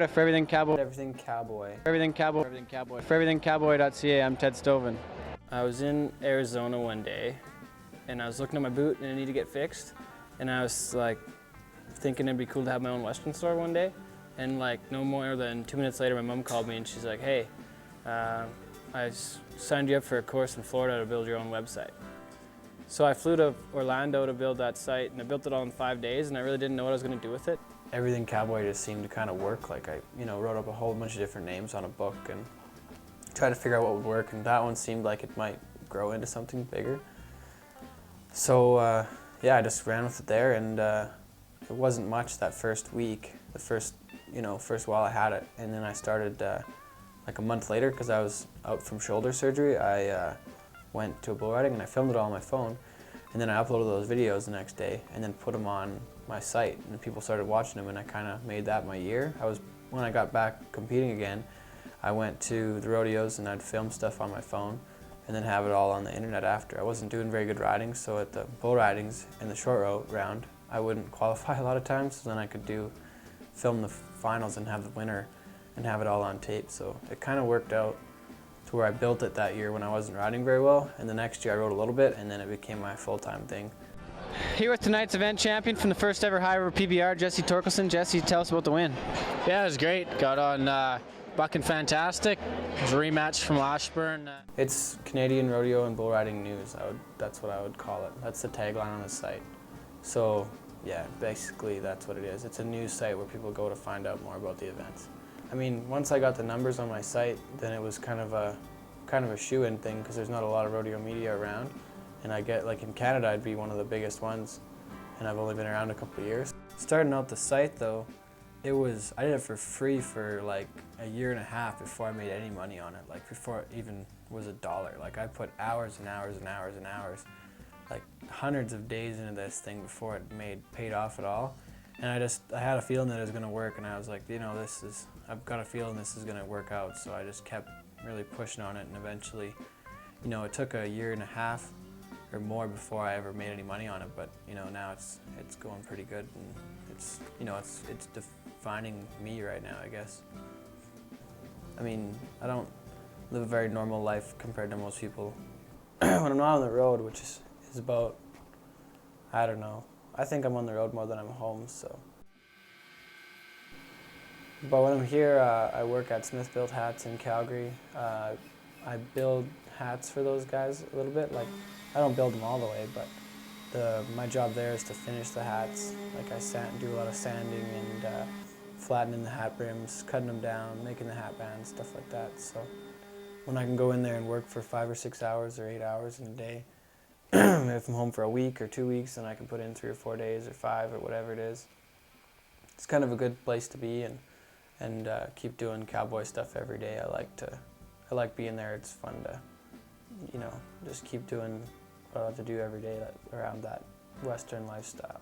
For everything cowboy. Everything Cowboy. Everything cowboy. Everything cowboy. For everything cowboy.ca, I'm Ted Stovin. I was in Arizona one day, and I was looking at my boot, and it needed to get fixed. And I was like, thinking it'd be cool to have my own Western store one day. And like, no more than 2 minutes later, my mom called me, and she's like, "Hey, I signed you up for a course in Florida to build your own website." So I flew to Orlando to build that site, and I built it all in 5 days, and I really didn't know what I was going to do with it. Everything Cowboy just seemed to kind of work. Like I, wrote up a whole bunch of different names on a book and tried to figure out what would work, and that one seemed like it might grow into something bigger. So yeah, I just ran with it there, and it wasn't much that first week, the first while I had it, and then I started like a month later, because I was out from shoulder surgery. I went to a bull riding and I filmed it all on my phone, and then I uploaded those videos the next day and then put them on my site, and people started watching them, and I kind of made that my year. When I got back competing again, I went to the rodeos and I'd film stuff on my phone and then have it all on the internet after. I wasn't doing very good riding, so at the bull ridings in the short round, I wouldn't qualify a lot of times, so then I could film the finals and have the winner and have it all on tape. So it kind of worked out to where I built it that year when I wasn't riding very well, and the next year I rode a little bit, and then it became my full-time thing. Here with tonight's event champion from the first ever High River PBR, Jesse Torkelson. Jesse, tell us about the win. Yeah, it was great. Got on bucking fantastic. It was a rematch from Washburn. It's Canadian rodeo and bull riding news. That's what I would call it. That's the tagline on the site. So yeah, basically that's what it is. It's a news site where people go to find out more about the events. I mean, once I got the numbers on my site, then it was kind of a shoe-in thing, because there's not a lot of rodeo media around. And I get, like in Canada, I'd be one of the biggest ones, and I've only been around a couple of years. Starting out the site though, I did it for free for like a year and a half before I made any money on it, like before it even was $1. Like I put hours and hours and hours and hours, like hundreds of days into this thing before it paid off at all. And I had a feeling that it was going to work, and I was like, I've got a feeling this is going to work out. So I just kept really pushing on it, and eventually, it took a year and a half or more before I ever made any money on it. But now it's going pretty good, and it's defining me right now, I guess. I mean, I don't live a very normal life compared to most people. When I'm not on the road, which is about, I don't know, I think I'm on the road more than I'm home, so. But when I'm here, I work at Smith Built Hats in Calgary. I build hats for those guys a little bit. Like, I don't build them all the way, but my job there is to finish the hats. Like do a lot of sanding and flattening the hat brims, cutting them down, making the hat bands, stuff like that. So when I can go in there and work for 5 or 6 hours or 8 hours in a day, if I'm home for a week or 2 weeks, then I can put in 3 or 4 days or 5 or whatever it is. It's kind of a good place to be, and keep doing cowboy stuff every day. I like being there. It's fun to, just keep doing what I have to do every day around that Western lifestyle.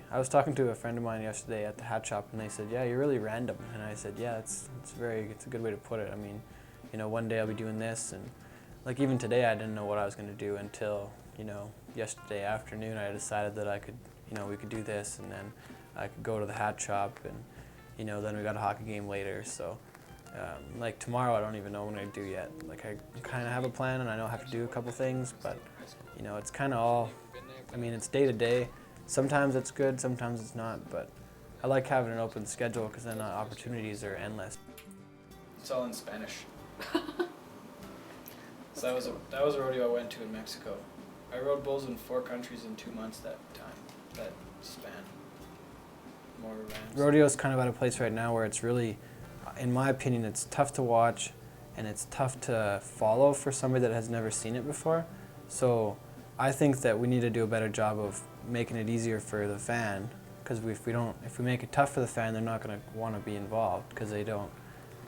I was talking to a friend of mine yesterday at the hat shop, and they said, "Yeah, you're really random." And I said, "Yeah, it's a good way to put it. I mean, one day I'll be doing this, and like even today I didn't know what I was going to do until, yesterday afternoon I decided that I could, we could do this, and then I could go to the hat shop, and, then we got a hockey game later. So like tomorrow I don't even know what I'm going to do yet. Like I kind of have a plan, and I know I have to do a couple things, but, it's kind of all, it's day to day. Sometimes it's good, sometimes it's not, but I like having an open schedule, because then opportunities are endless. It's all in Spanish. So that was a rodeo I went to in Mexico. I rode bulls in 4 countries in 2 months that span. More rams. Rodeo's kind of at a place right now where it's really, in my opinion, it's tough to watch, and it's tough to follow for somebody that has never seen it before. So I think that we need to do a better job of making it easier for the fan, because if we make it tough for the fan, they're not going to want to be involved, because they don't.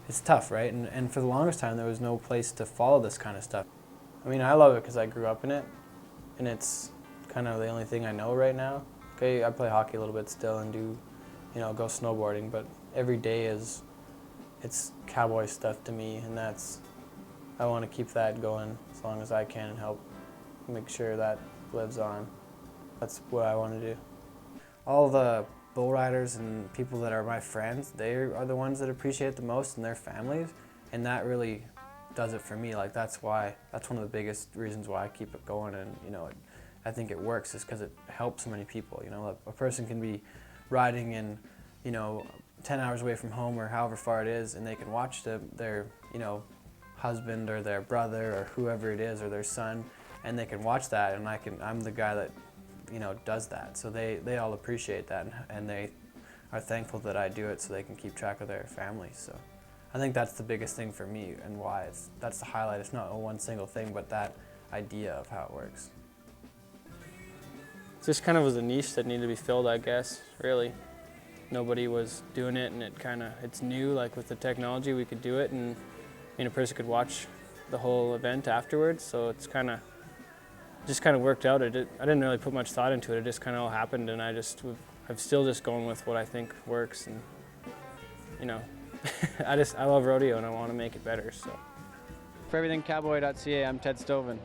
It's tough, right? And for the longest time, there was no place to follow this kind of stuff. I love it because I grew up in it, and it's kind of the only thing I know right now. Okay, I play hockey a little bit still and do, go snowboarding, but every day it's cowboy stuff to me, and I want to keep that going as long as I can and help make sure that lives on. That's what I want to do. All the bull riders and people that are my friends, they are the ones that appreciate it the most, and their families, and that really does it for me. Like that's one of the biggest reasons why I keep it going, and I think it works is because it helps so many people. A person can be riding in 10 hours away from home or however far it is, and they can watch their husband or their brother or whoever it is or their son, and they can watch that, and I'm the guy that does that. So they all appreciate that, and they are thankful that I do it so they can keep track of their families. So I think that's the biggest thing for me, and why that's the highlight. It's not one single thing, but that idea of how it works. It just kind of was a niche that needed to be filled, I guess, really. Nobody was doing it, and it's new. Like with the technology, we could do it, and a person could watch the whole event afterwards. So it's just kind of worked out. I didn't really put much thought into it. It just kind of all happened, and I'm still just going with what I think works, and I love rodeo and I want to make it better. So For everything cowboy.ca, I'm Ted Stovin.